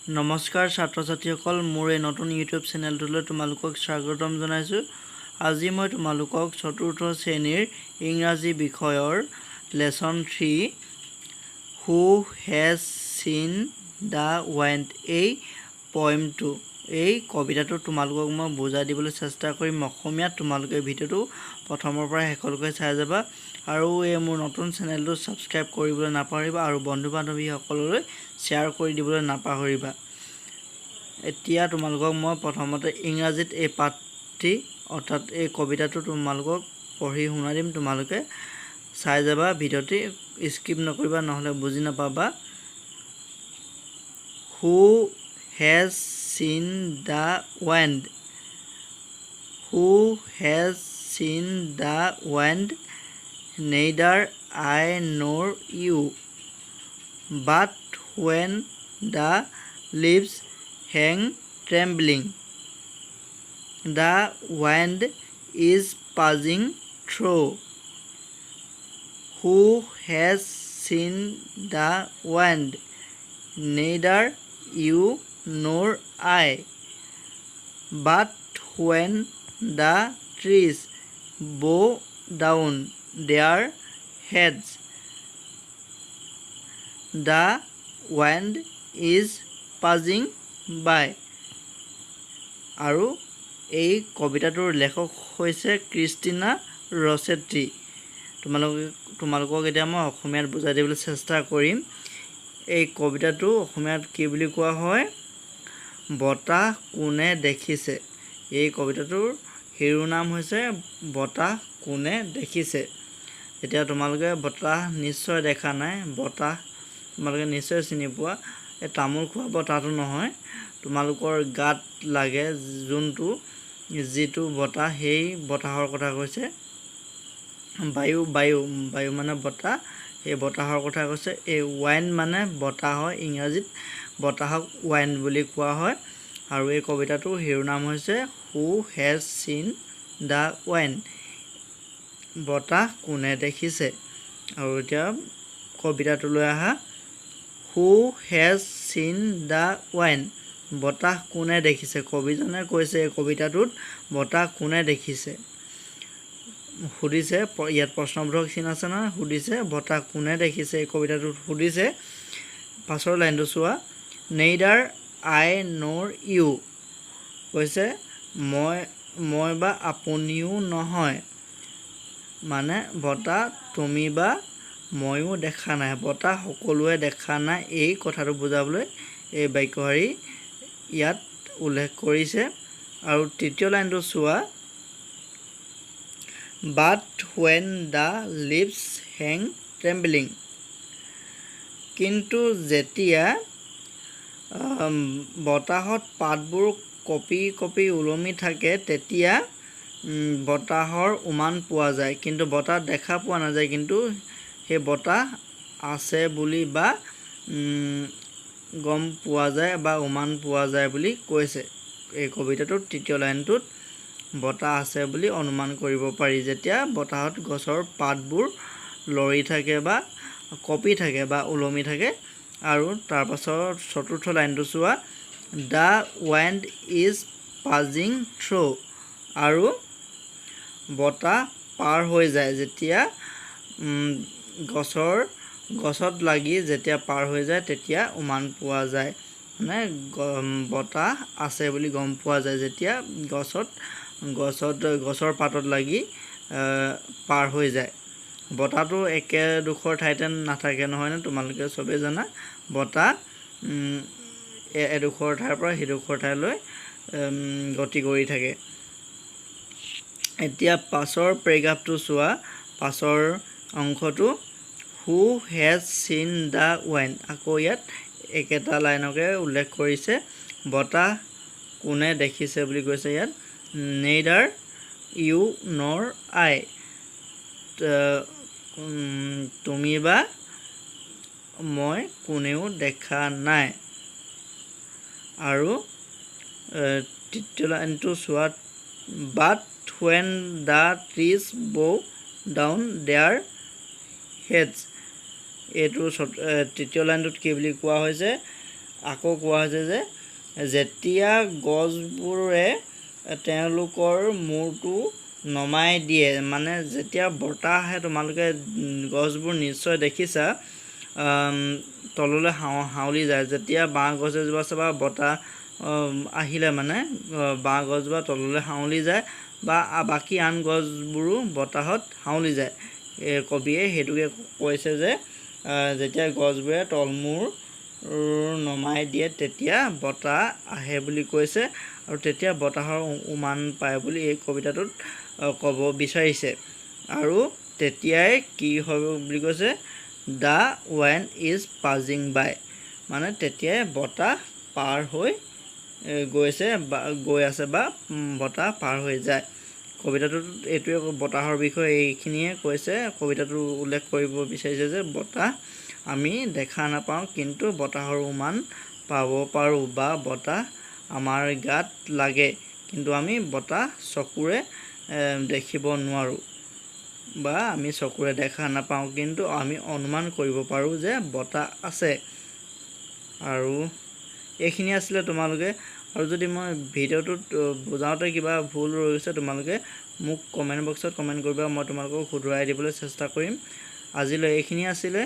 নমস্কাৰ ছাত্ৰ ছাত্ৰীসকল, মোৰ এই নতুন ইউটিউব চেনেলটোলৈ তোমালোকক স্বাগতম জনাইছোঁ। আজি মই তোমালোকক চতুৰ্থ শ্ৰেণীৰ ইংৰাজী বিষয়ৰ lesson 3 who has seen the wind এই পইমটো, এই কবিতাটো তোমালোকক মই বুজাই দিবলৈ চেষ্টা কৰিম অসমীয়াত। তোমালোকে ভিডিঅ'টো প্ৰথমৰ পৰা শেষলৈকে চাই যাবা আৰু এই মোৰ নতুন চেনেলটো ছাবস্ক্ৰাইব কৰিবলৈ নাপাহৰিবা আৰু বন্ধু বান্ধৱীসকললৈ শ্বেয়াৰ কৰি দিবলৈ নাপাহৰিবা। এতিয়া তোমালোকক মই প্ৰথমতে ইংৰাজীত এই পাঠটি অৰ্থাৎ এই কবিতাটো তোমালোকক পঢ়ি শুনাই দিম। তোমালোকে চাই যাবা, ভিডিঅ'টি স্কিপ নকৰিবা, নহ'লে বুজি নাপাবা। Who has seen the wind, who has seen the wind, neither I nor you, but when the leaves hang trembling, the wind is passing through. Who has seen the wind? Neither you nor I. But when the trees bow down their heads, the wind is passing by. আৰু এই কবিতাটোৰ লেখক হৈছে Christina ৰছেটি। তোমালোকক এতিয়া মই অসমীয়াত বুজাই দিবলৈ চেষ্টা কৰিম। এই কবিতাটো অসমীয়াত কি বুলি কোৱা হয়? বতাহ কোনে দেখিছে। এই কবিতাটোৰ শিৰোনাম হৈছে বতাহ কোনে দেখিছে। এতিয়া তোমালোকে বতাহ নিশ্চয় দেখা নাই। বতাহ তোমালোকে নিশ্চয় চিনি পোৱা। এই তামোল খোৱা বতাহটো নহয়, তোমালোকৰ গাত লাগে যিটো বতাহ, সেই বতাহৰ কথা কৈছে। বায়ু মানে বতাহ, এই বতাহৰ কথা কৈছে। এই ৱাইণ্ড মানে বতাহ হয়, ইংৰাজীত বতাহক ৱাইণ্ড বুলি কোৱা হয়। আৰু এই কবিতাটোৰ শিৰোনাম হৈছে হু হেজ চিন দ্য ৱাইণ্ড, বতাহ কোনে দেখিছে। আৰু এতিয়া কবিতাটোলৈ আহা। হু হেজ চিন দ্য ৱাইণ্ড, বতাহ কোনে দেখিছে। কবিজনে কৈছে এই কবিতাটোত বতাহ কোনে দেখিছে। সুধিছে, ইয়াত প্ৰশ্নবোধক চিন আছে নহয়, সুধিছে বতাহ কোনে দেখিছে, এই কবিতাটোত সুধিছে। পাছৰ লাইনটো চোৱা। নেইদাৰ আই নৰ ইউ, কৈছে মই বা আপুনিও নহয়, মানে বতাহ তুমি বা ময়ো দেখা নাই, বতাহ সকলোৱে দেখা নাই, এই কথাটো বুজাবলৈ এই বাক্যশাৰী ইয়াত উল্লেখ কৰিছে। আৰু তৃতীয় লাইনটো চোৱা। বাট when the leaves hang trembling, কিন্তু যেতিয়া বতাহত পাতবোৰ কঁপি কঁপি ওলমি থাকে, তেতিয়া বতাহৰ উমান পোৱা যায়, কিন্তু বতাহ দেখা পোৱা নাযায়, কিন্তু সেই বতাহ আছে বুলি বা গম পোৱা যায় বা উমান পোৱা যায় বুলি কৈছে। এই কবিতাটোৰ তৃতীয় লাইনটোত বতাহ আছে বুলি অনুমান কৰিব পাৰি, যেতিয়া বতাহত গছৰ পাতবোৰ লৰি থাকে বা কঁপি থাকে বা ওলমি থাকে। আৰু তাৰপাছৰ চতুৰ্থ লাইনটো চোৱা। দ্য ৱাইণ্ড ইজ পাজিং থ্ৰু, আৰু বতাহ পাৰ হৈ যায়, যেতিয়া গছত লাগি যেতিয়া পাৰ হৈ যায় তেতিয়া উমান পোৱা যায়, মানে বতাহ আছে বুলি গম পোৱা যায়, যেতিয়া গছৰ পাতত লাগি পাৰ হৈ যায়। বতাহটো একেডোখৰ ঠাইতে নাথাকে নহয়নে, তোমালোকে চবেই জানা। বতাহ এডোখৰ ঠাইৰ পৰা সিডোখৰ ঠাইলৈ গতি কৰি থাকে। এতিয়া পাছৰ পেৰেগ্ৰাফটো চোৱা, পাছৰ অংশটো। হু হেজ চিন দ্য ৱাইণ্ড, আকৌ ইয়াত একেটা লাইনকে উল্লেখ কৰিছে। বতাহ কোনে দেখিছে বুলি কৈছে ইয়াত। নেইদাৰ ইউ নৰ আই, তুমি বা মই কোনেও দেখা নাই। আৰু তৃতীয় লাইনটো চোৱা। বাট when the trees bow down their heads, এইটো তৃতীয় লাইনটোত কি বুলি কোৱা হৈছে। আকৌ কোৱা হৈছে যে যেতিয়া গছবোৰে তেওঁলোকৰ মূৰটো নমাই দিয়ে, মানে যেতিয়া বতাহ আহে, তোমালোকে গছবোৰ নিশ্চয় দেখিছা তললৈ হাউলি যায়। যেতিয়া বাঁহ গছ এজোপা চাবা বতাহ আহিলে মানে বাঁহ গছজোপা তললৈ হাউলি যায় বা বাকী আন গছবোৰো বতাহত হাউলি যায়। কবিয়ে সেইটোকে কৈছে যে যেতিয়া গছবোৰে তলমূৰ নমাই দিয়ে তেতিয়া বতাহ আহে বুলি কৈছে, আৰু তেতিয়া বতাহৰ উমান পায় বুলি এই কবিতাটোত ক'ব বিচাৰিছে। আৰু তেতিয়াই কি হ'ব বুলি কৈছে, দ্য ৱাইণ্ড ইজ পাজিং বাই, মানে তেতিয়াই বতাহ পাৰ হৈ গৈ আছে বা বতাহ পাৰ হৈ যায়। কবিতাটোত এইটোৱে বতাহৰ বিষয়ে এইখিনিয়ে কৈছে। কবিতাটো উল্লেখ কৰিব বিচাৰিছে যে বতাহ আমি দেখা নাপাওঁ, কিন্তু বতাহৰ উমান পাব পাৰোঁ, বা বতাহ আমাৰ গাত লাগে, কিন্তু আমি বতাহ চকুৰে দেখিব নোৱাৰোঁ বা আমি চকুৰে দেখা নাপাওঁ, কিন্তু আমি অনুমান কৰিব পাৰোঁ যে বতাহ আছে। আৰু এইখিনি আছিলে তোমালোকে, আৰু যদি মই ভিডিঅ'টোত বুজাওঁতে কিবা ভুল ৰৈ গৈছে তোমালোকে মোক কমেণ্ট বক্সত কমেণ্ট কৰিবা, মই তোমালোকক শুধৰাই দিবলৈ চেষ্টা কৰিম। আজিলৈ এইখিনি আছিলে।